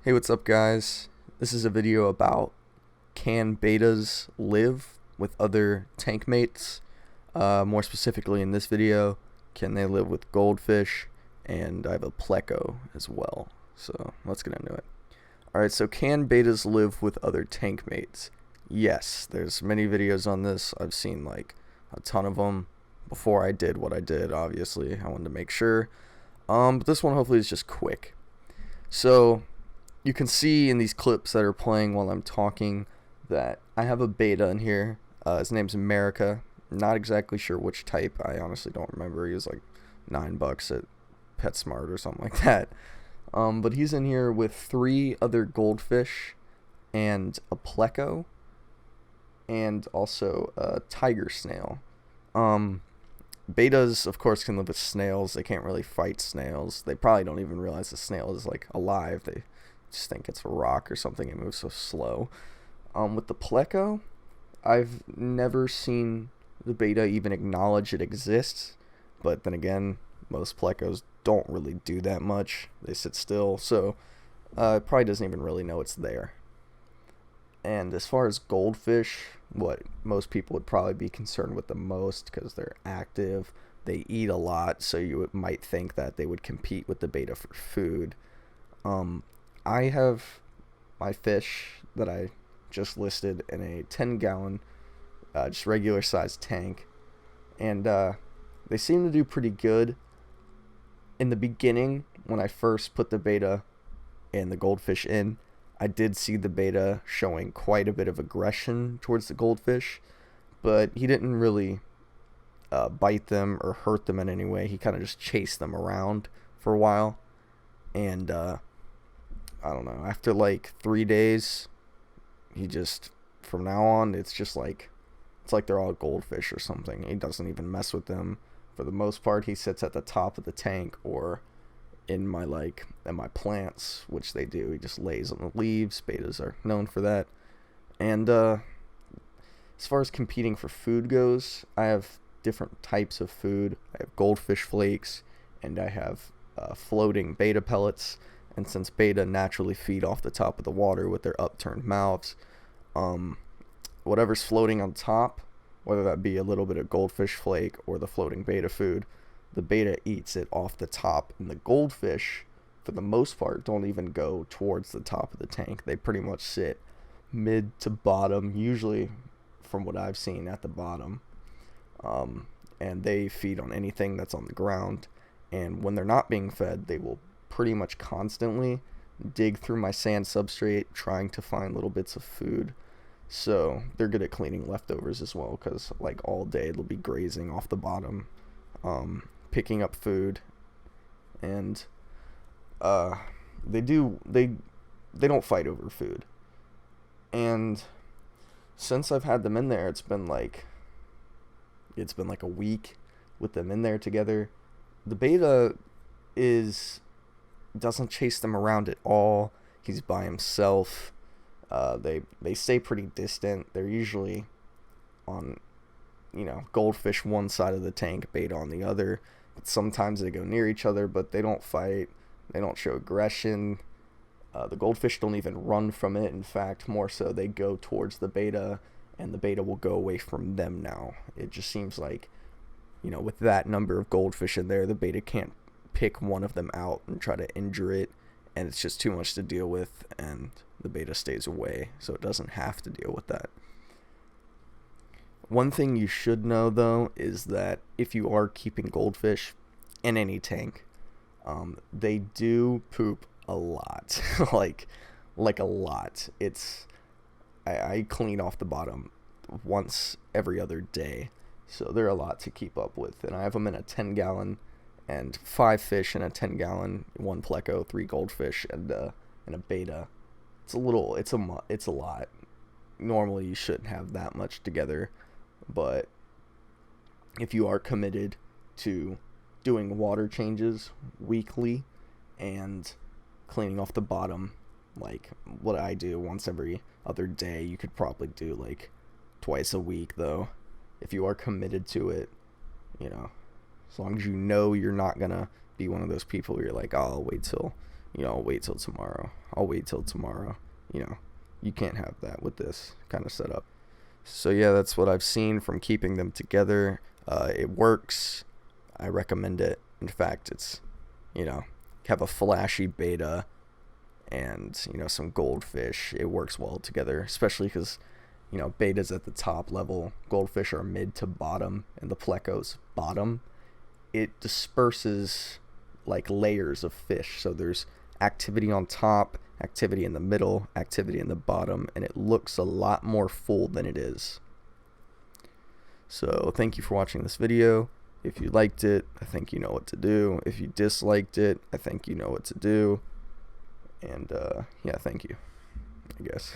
Hey, what's up guys? This is a video about can betas live with other tank mates? More specifically in this video, can they live with Goldfish? And I have a pleco as well, so let's get into it. Alright, so can betas live with other tank mates? Yes, there's many videos on this. I've seen like a ton of them before I did what I did, obviously. I wanted to make sure. But this one hopefully is just quick. So you can see in these clips that are playing while I'm talking that I have a beta in here. His name's America. Not exactly sure which type. I honestly don't remember. He was like $9 at PetSmart or something like that. But he's in here with 3 other Goldfish and a pleco and also a tiger snail. Betas, of course, can live with snails. They can't really fight snails. They probably don't even realize the snail is like alive. They just think it's a rock or something. It moves so slow. With the pleco, I've never seen the beta even acknowledge it exists. But then again, most plecos don't really do that much. They sit still, so it probably doesn't even really know it's there. And as far as Goldfish, what most people would probably be concerned with the most, because they're active, they eat a lot, so you might think that they would compete with the beta for food. I have my fish that I just listed in a 10-gallon, just regular sized tank, and they seem to do pretty good. In the beginning, when I first put the beta and the Goldfish in, I did see the beta showing quite a bit of aggression towards the Goldfish, but he didn't really bite them or hurt them in any way. He kind of just chased them around for a while, and I don't know, after like 3 days, he just, from now on, it's like they're all Goldfish or something. He doesn't even mess with them. For the most part, he sits at the top of the tank or in my plants, which they do. He just lays on the leaves. Betas are known for that. And as far as competing for food goes, I have different types of food. I have Goldfish flakes, and I have floating beta pellets. And since beta naturally feed off the top of the water with their upturned mouths, whatever's floating on top, whether that be a little bit of Goldfish flake or the floating beta food, the beta eats it off the top, and the Goldfish, for the most part, don't even go towards the top of the tank. They pretty much sit mid to bottom, usually, from what I've seen, at the bottom. And they feed on anything that's on the ground. And when they're not being fed, they will pretty much constantly dig through my sand substrate trying to find little bits of food. So they're good at cleaning leftovers as well, because like all day they'll be grazing off the bottom, picking up food. And they don't fight over food. And since I've had them in there, it's been like a week with them in there together. The beta doesn't chase them around at all. He's by himself. They stay pretty distant. They're usually on, Goldfish one side of the tank, beta on the other. But sometimes they go near each other, but they don't fight. They don't show aggression. The Goldfish don't even run from it. In fact, more so, they go towards the beta, and the beta will go away from them now. It just seems like, with that number of Goldfish in there, the beta can't pick one of them out and try to injure it, and it's just too much to deal with, and the beta stays away, so it doesn't have to deal with that. One thing you should know, though, is that if you are keeping Goldfish in any tank, they do poop a lot. like a lot. I clean off the bottom once every other day, so they're a lot to keep up with. And I have them in a 10-gallon, and 5 fish in a 10-gallon, 1 pleco, 3 Goldfish, and a beta. It's a lot. Normally you shouldn't have that much together, but if you are committed to doing water changes weekly and cleaning off the bottom, like what I do once every other day, you could probably do like twice a week, though, if you are committed to it, as long as you know you're not gonna be one of those people where you're like, oh, I'll wait till I'll wait till tomorrow. I'll wait till tomorrow. You can't have that with this kind of setup. So yeah, that's what I've seen from keeping them together. It works. I recommend it. In fact, it's, have a flashy Betta and, some Goldfish. It works well together, especially because, Betta's at the top level, Goldfish are mid to bottom, and the Pleco's bottom. It disperses like layers of fish. So there's activity on top, activity in the middle, activity in the bottom, and it looks a lot more full than it is. So thank you for watching this video. If you liked it, I think you know what to do. If you disliked it, I think you know what to do. And yeah, thank you, I guess.